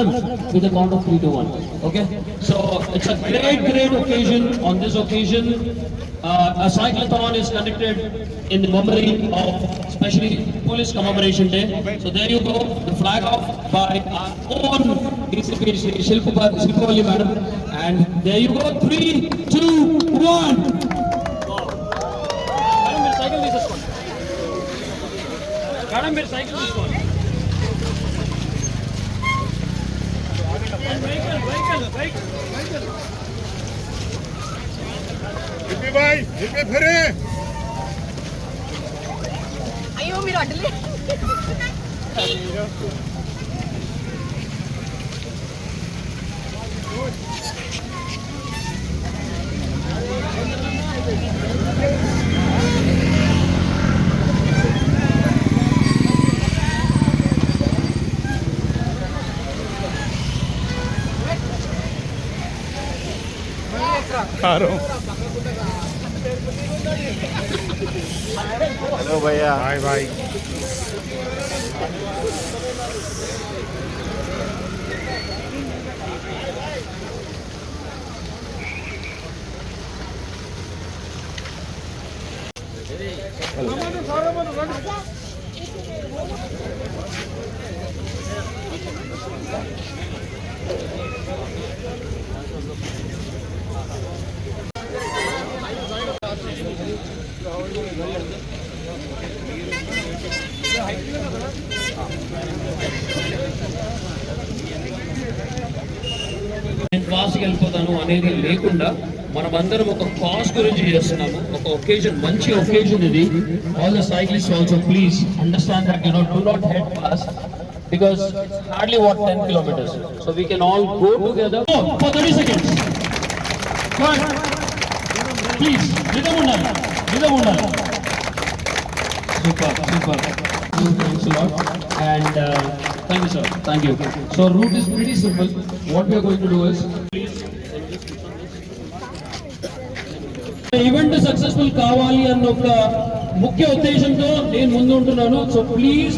Anand, with a count of 3 to 1. Okay? So it's a great occasion. On this occasion, a cyclathon is conducted in the memory of especially Police Commemoration Day. So there you go, the flag off by our own DCP Shilpavali Madam. And there you go, 3, 2, 1. Madam, మీరు cycle తీసుకోండి. Hippie భాయ్ hippie ఫిరే. అయ్యో మీరు అడ్డలే. Hello भैया हाय भाई నేను ఫాస్ట్గా వెళ్ళిపోతాను అనేది లేకుండా మనమందరం ఒక కాజ్ గురించి చేస్తున్నాము. ఒక ఒకేజన్, మంచి ఒకేజన్ ఇది. All the cyclist also please understand that do not head fast because it's hardly 10 kilometers, so we can all go together for 30 seconds. Good, please rhythm undali. Super. Thanks a lot. And thank you sir, thank you. So route is pretty simple. What we are going to do is, event successful కావాలి అన్న ఒక ముఖ్య ఉద్దేశంతో నేను ముందు ఉంటున్నాను. So please